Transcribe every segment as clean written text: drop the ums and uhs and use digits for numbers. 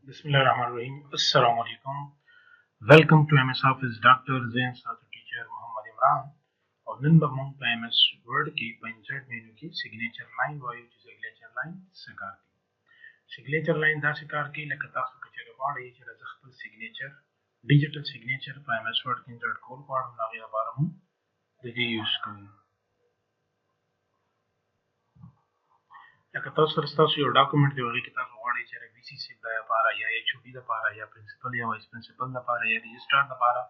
Bismillahirrahmanirrahim. Assalamu alaikum. Welcome to MS Office Dr. Zain Sato teacher Muhammad Imran और नन बमूं पे MS Word की insert menu की signature line वायु की सिग्नेचर लाइन सकार की सिग्नेचर लाइन दा सकार की लक तासु कचरे वाड़ी चला जख्तल सिग्नेचर डिजिटल सिग्नेचर पे MS Word की इंसर्ट कोल पाड़ नागिया बारमु दगी यूज करूं लक तासु रस्तासु यो डॉक्यूमेंट दी वगी किताब वाड़ी चला VCC दा पारा या HOD दा पारा या प्रिंसिपल या वाइस प्रिंसिपल दा पारा या रजिस्ट्रार दा पारा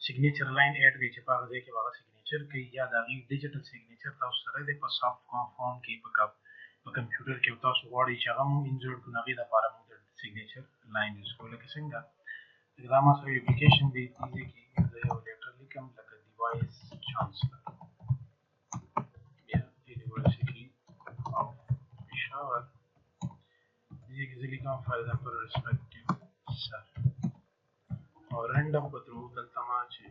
सिग्नेचर लाइन ऐड की چې پاغه ځای کې واغه سیګنیچر کوي یا د غي ډیجیټل سیګنیچر تاسو سره د په سافت فارم کې په کمپیوټر کې تاسو غواړئ چې هغه مو انسرټ کړئ غي د لپاره مو د سیګنیچر لاین یوز کوله کې څنګه اقدامات او اپلیکیشن دی دي کې یو لیټر لیکم لکه ډیوایس چانسلر یا یونیورسيټي اف پېښور دي کې لیکم فار ایگزامپل ریسپیکټیو سر او رینډم په ترو دلته ما چې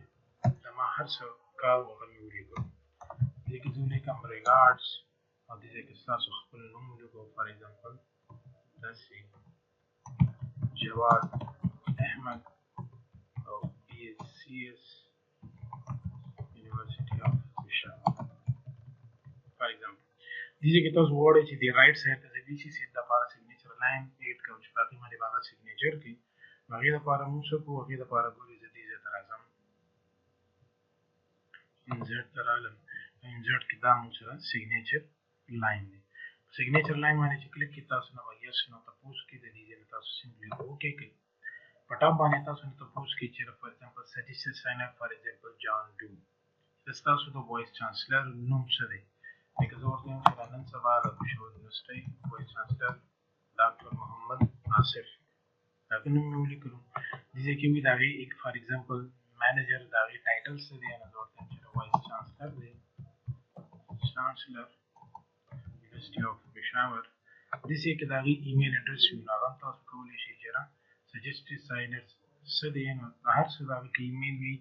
ما هر څه کار وکړم ولیکم دې کې ځو لیکم ریګارډز او دې کې تاسو خپل نوم ولیکو فار ایگزامپل داسې جواد احمد او BSCS یونیورسيټي اف پېښور فار ایگزامپل دې کې تاسو وړئ چې دی رائټ سایډ ته د VCC د لپاره سیګنیچر لاین ایډ کوم چې باقي باندې باغ سیګنیچر کې هغه لپاره موږ څه کوو هغه لپاره ګوري چې دې ته راځم انسرټ ترالم انسرټ کې دا موږ سره سیګنیچر لاین دی سیګنیچر لاین باندې چې کلیک کی تاسو نو یس نو تاسو کې د دې نه تاسو سمپلی اوکے کې پټاپ باندې تاسو نو تاسو کې چې فار ایگزامپل سټیسټیک ساين اپ فار ایگزامپل جان ډو تاسو د وایس چانسلر نوم څه دی لکه زه ورته وایم چې نن سبا د پېښور یونیورسيټي وایس چانسلر ډاکټر محمد آصف دا نوم مې ولیکلو دې کې وی دا وی ایک فار ایگزامپل مینیجر دا وی ټایټل څه دی نو ورته چې وایس چانسلر دی چانسلر یونیورسيټي اف پېښور دې کې دا وی ایمیل اډرس وی نو هغه تاسو کولی شئ چې را سجیسټډ ساينرز څه دی نو هر څه دا وی ایمیل وی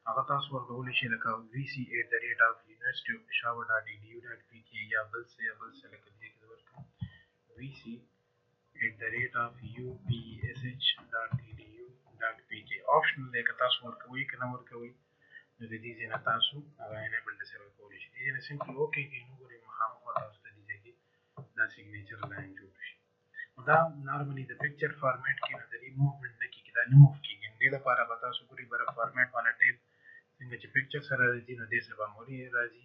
هغه تاسو ورکولی شئ لکه vc@university-of-peshawar.edu.pk یا بل څه لکه دې کې ورکړم vc@upsh.edu.pk آپشنل دی که تاسو ورکوي که نه ورکوي نو د دې نه تاسو هغه انیبل د سره کولی شئ دې نه سمپل اوکې کې نو ګورئ مخامخ تاسو ته دې کې دا سیګنیچر لاین جوړ شي دا نارملی د پکچر فارمیټ کې نه د موومېنټ نه کېږي دا نه موو کېږي دې لپاره به تاسو ګورئ بره فارمیټ والا ټیب څنګه چې پکچر سره راځي نو دې سبا موري راځي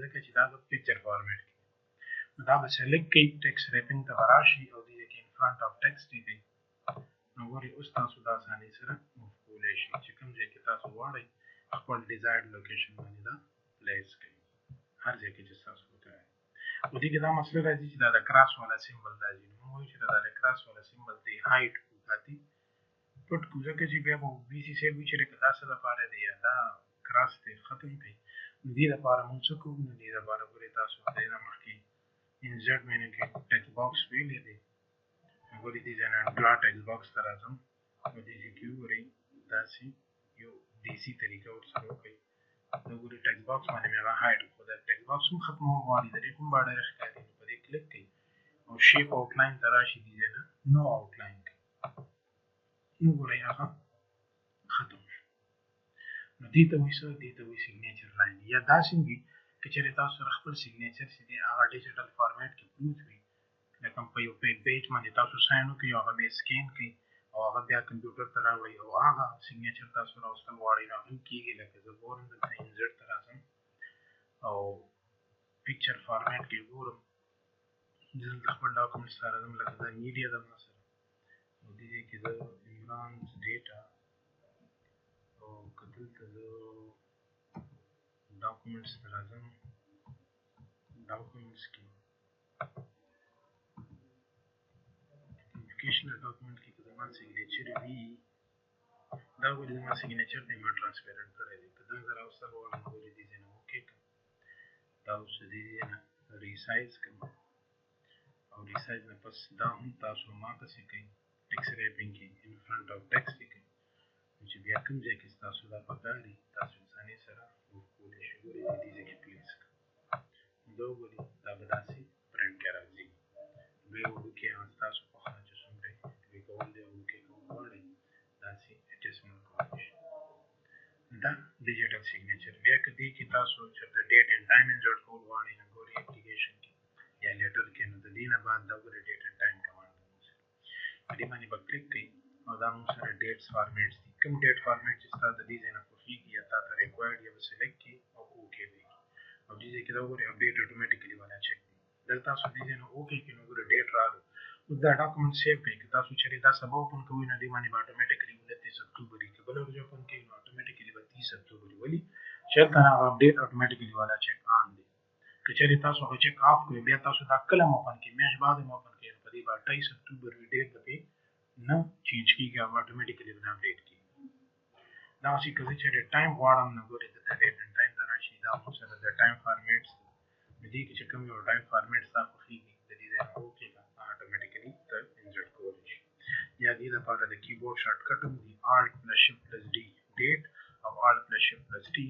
ځکه چې دا د پکچر فارمیټ کې نو دا به سلیکټ کړئ ټیکسټ ریپینګ ته به راشي او دې کې ان فرنٹ اف ټیکسټ دی نو ګورئ اوس تاسو دا اسانۍ سره موو کولی شئ چې کوم ځای کې تاسو غواړئ خپل ډیزایرډ لوکیشن باندې دا پلیس کړئ هر ځای کې چې تاسو وکړئ او دې کې دا مسله راځي چې دا د کراس والا سیمبل راځي نو موږ چې دا د کراس والا سیمبل دی هایټ وکړي پټ کو ځکه چې بیا به BCC وی چې دا څه لپاره دی یا دا کراس ته ختم کړي دې لپاره موږ څه کوو نو دې لپاره ګورئ تاسو دې نه مخکې انسرټ مینو کې ټیکسټ باکس ویلې دی ګورئ دې ځای نه ډرا ټیکسټ باکس ته راځم نو دې کې ګورئ داسې یو DC طریقه ورسره وکړئ نو ګورئ ټیکسټ باکس باندې مې هغه هایډ وکړو دا ټیکسټ باکس هم ختمول غواړي د دې کوم باډر ښکاري نو په دې کلیک کړئ او شیپ آوټ لاین ته راشي دې ځای نه نو آوټ لاین کړئ نو ګورئ هغه ختم شو نو دې ته وایي څه دې ته وایي سیګنیچر لاین یا داسې وي که چېرې تاسو سره خپل سیګنیچر چې دی هغه ډیجیټل فارمیټ کې پروت وي لکه په یو پیج باندې تاسو ساین وکړئ او هغه بیا سکین کړئ او هغه بیا کمپیوټر ته راوړئ او هغه سیګنیچر تاسو راوستل غواړئ نو هم کېږي لکه زه ګورم دلته انسرټ ته راځم او پکچر فارمیټ کې ګورم دلته خپل ډاکومنټس ته راځم لکه دا میډیا ده ما سره او دې کې زه عمرانز ډیټا او که دلته زه ډاکومنټس ته راځم ډاکومنټس کې ایجوکیشنل ډاکومنټ کې که زما سیګنیچر وي دا ولې زما سیګنیچر دی ما ټرانسپیرنټ کړی دی که دا زه راوستل غواړم ګورئ دې ځای نه اوکې کړم دا اوس دې ځای نه ریسایز کړم او ریسایز نه پس دا هم تاسو هماغسې کوئ ټیکسټ ریپینګ کې ان فرنٹ اف ټیکسټ کې کوئ چې بیا کوم ځای کې ستاسو دا پکار دي تاسو انساني سره موو کولی شئ ګورئ دې ځای کې پلیس کړئ دا وګورئ دا به داسې پرنټ کې راځي دوی وړوکي هغه ستاسو په خوا چې څومره وي کول دی وړوکي کول ډیجیټل سیګنیچر. بیا که دې کې تاسو چېرته ډیټ اینډ ټایم انسرټ کول غواړئ نو ګورئ اپلیکیشن کې یا لیټر کې نو د دې نه بعد دا ګورئ ډیټ اینډ ټایم کمانډ په دې باندې به کلیک کوئ او دا موږ سره ډیټس فارمیټس دي. کوم ډیټ فارمیټ چې ستا د دې ځای نه خوښېږي یا تا ته ریکوایرډ یا به سلیکټ کړي او اوکې به کړي او دې ځای کې دا وګورئ اپډیټ اټومیټیکلي والا چک دی. دلته تاسو دې ځای نه اوکې کړئ نو ګورئ ډیټ راغی. اوس دا ډاکومنټ سیو کړئ. که تاسو چېرې دا سبا اوپن کوئ نو دې باندې به اټومیټیکلي 29 اکتوبر وي. که بله ورځ اوپن کوئ نو اټومیټیکلي به 30 اکتوبر وي. ولې چې هلته نه هغه اپډیټ اټومیټیکلي والا چک آن دی. که چېرې تاسو هغه چک آف کړئ بیا تاسو دا کله هم اوپن کړئ میاشت بعد هم اوپن کړئ نو په دې به 28 اکتوبر وي. ډیټ به پرې نه چینج کېږي او اټومیټیکلي به نه اپډیټ کېږي. دغسې که زه چېرې ټایم غواړم نو ګورئ دلته ډیټ اینډ ټایم ته راشئ. دا موږ سره د ټایم فارمیټس دي. نو دې کې چې کوم یو ټایم فارمیټ ستا خوښېږي د دې ځای نه اوکې کړه اټومیټیکلي ته انسرټ کولی شي. یا دې لپاره د کیبورډ شارټکټ هم دي آلټ پلس شفټ پلس ډي ډیټ او آلټ پلس شفټ پلس ټي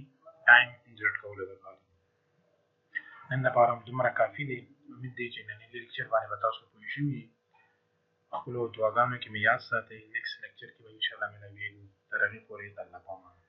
ټایم انسرټ کولو لپاره. نن لپاره دومره کافي دی. امید دی چې ننني لیکچر باندې به تاسو پوه شوي یئ. خپلو دعاګانو کې مې یاد ساتئ. نیکسټ لیکچر کې به انشاءالله ملاویږو. تر هغې پورې د الله په امان.